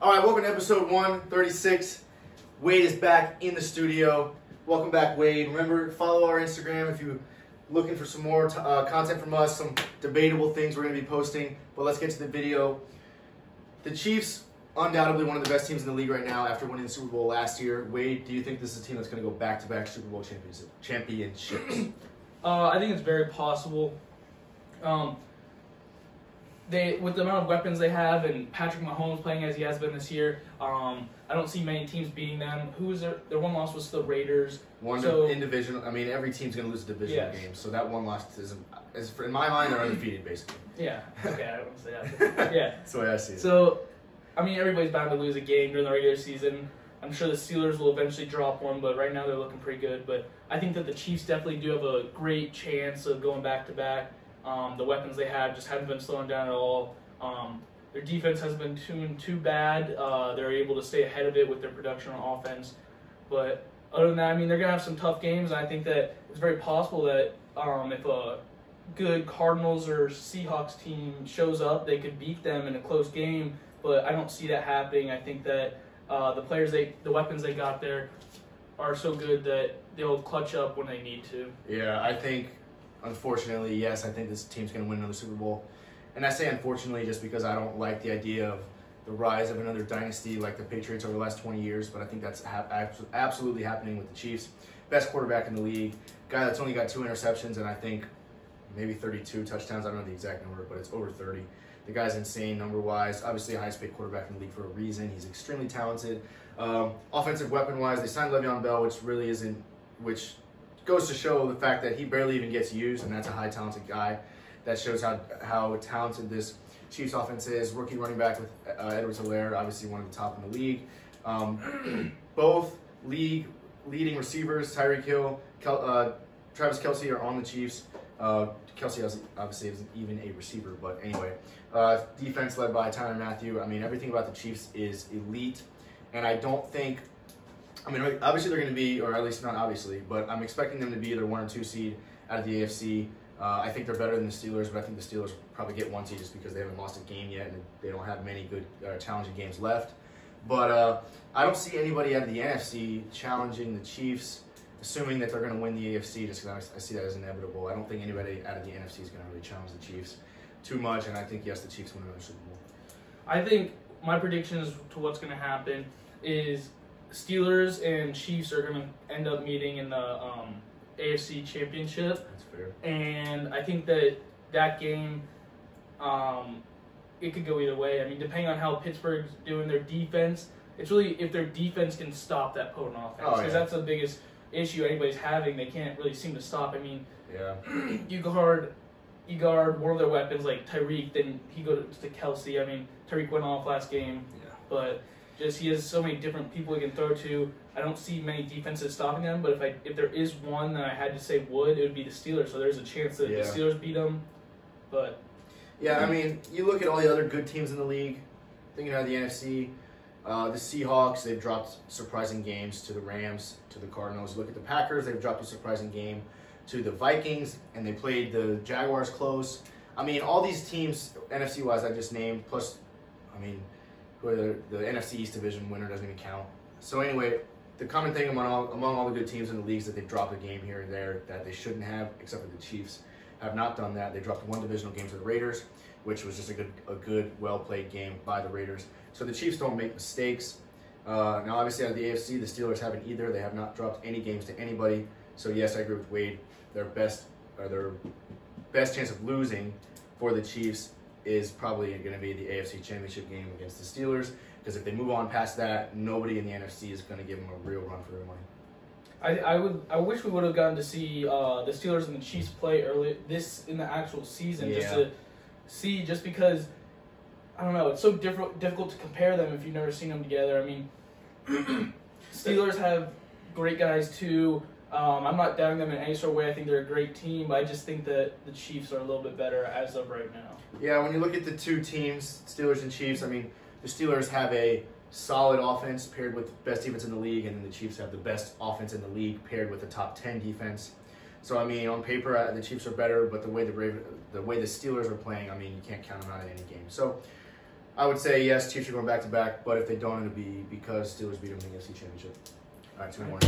All right, welcome to episode 136. Wade is back in the studio. Welcome back, Wade. Remember, follow our Instagram if you're looking for some more content from us, some debatable things we're going to be posting. But let's get to the video. The Chiefs, undoubtedly one of the best teams in the league right now after winning the Super Bowl last year. Wade, do you think this is a team that's going to go back-to-back Super Bowl championships? I think it's very possible. With the amount of weapons they have and Patrick Mahomes playing as he has been this year, I don't see many teams beating them. Who was their one loss was the Raiders. In division. I mean, every team's going to lose a divisional game, so that one loss is in my mind, they're undefeated basically. Yeah. Okay, I don't want to say that. Yeah. That's the way I see it. So, I mean, everybody's bound to lose a game during the regular season. I'm sure the Steelers will eventually drop one, but right now they're looking pretty good. But I think that the Chiefs definitely do have a great chance of going back-to-back. The weapons they have just haven't been slowing down at all. Their defense hasn't been too bad. They're able to stay ahead of it with their production on offense. But other than that, I mean, they're going to have some tough games. And I think that it's very possible that if a good Cardinals or Seahawks team shows up, they could beat them in a close game. But I don't see that happening. I think that the weapons they got there are so good that they'll clutch up when they need to. Yeah, I think, unfortunately, yes, I think this team's going to win another Super Bowl. And I say unfortunately just because I don't like the idea of the rise of another dynasty like the Patriots over the last 20 years, but I think that's absolutely happening with the Chiefs. Best quarterback in the league, guy that's only got 2 interceptions and I think maybe 32 touchdowns. I don't know the exact number, but it's over 30. The guy's insane number-wise. Obviously a highest paid quarterback in the league for a reason. He's extremely talented. Offensive weapon-wise, they signed Le'Veon Bell, which goes to show the fact that he barely even gets used, and that's a high talented guy. That shows how talented this Chiefs offense is. Rookie running back with Edwards-Helaire, obviously one of the top in the league. Both leading receivers, Tyreek Hill, Travis Kelce are on the Chiefs. Kelce obviously isn't even a receiver, but anyway. Defense led by Tyrann Mathieu. I mean, everything about the Chiefs is elite, and I don't think, I mean, obviously they're going to be, or at least not obviously, but I'm expecting them to be either 1 or 2 seed out of the AFC. I think they're better than the Steelers, but I think the Steelers will probably get 1 seed just because they haven't lost a game yet and they don't have many good challenging games left. But I don't see anybody out of the NFC challenging the Chiefs, assuming that they're going to win the AFC, just because I see that as inevitable. I don't think anybody out of the NFC is going to really challenge the Chiefs too much, and I think, yes, the Chiefs win another Super Bowl. I think my prediction as to what's going to happen is Steelers and Chiefs are going to end up meeting in the AFC Championship. That's fair. And I think that game, it could go either way. I mean, depending on how Pittsburgh's doing their defense, it's really if their defense can stop that potent offense, because that's the biggest issue anybody's having. They can't really seem to stop. I mean, you guard one of their weapons like Tyreek, then he goes to Kelce. I mean, Tyreek went off last game, but just he has so many different people he can throw to. I don't see many defenses stopping them, but if there is one that I had to say it would be the Steelers. So there's a chance that the Steelers beat them. But yeah, I mean, you look at all the other good teams in the league, thinking out of the NFC, the Seahawks, they've dropped surprising games to the Rams, to the Cardinals. Look at the Packers, they've dropped a surprising game to the Vikings, and they played the Jaguars close. I mean, all these teams, NFC-wise, I just named, plus, I mean, the NFC East Division winner doesn't even count. So anyway, the common thing among all the good teams in the league is that they've dropped a game here and there that they shouldn't have, except for the Chiefs have not done that. They dropped 1 divisional game to the Raiders, which was just a good, well-played game by the Raiders. So the Chiefs don't make mistakes. Now, obviously, out of the AFC, the Steelers haven't either. They have not dropped any games to anybody. So yes, I agree with Wade. Their best chance of losing for the Chiefs is probably going to be the AFC Championship game against the Steelers, because if they move on past that, nobody in the NFC is going to give them a real run for their money. I wish we would have gotten to see the Steelers and the Chiefs play early in the actual season, just to see, just because I don't know, it's so difficult to compare them if you've never seen them together. I mean, Steelers have great guys too. I'm not doubting them in any sort of way. I think they're a great team, but I just think that the Chiefs are a little bit better as of right now. Yeah, when you look at the 2 teams, Steelers and Chiefs, I mean, the Steelers have a solid offense paired with the best defense in the league, and then the Chiefs have the best offense in the league paired with the top 10 defense. So, I mean, on paper, the Chiefs are better, but the way the Steelers are playing, I mean, you can't count them out in any game. So, I would say yes, Chiefs are going back to back, but if they don't, it'll be because Steelers beat them in the AFC Championship. All right, 2 more.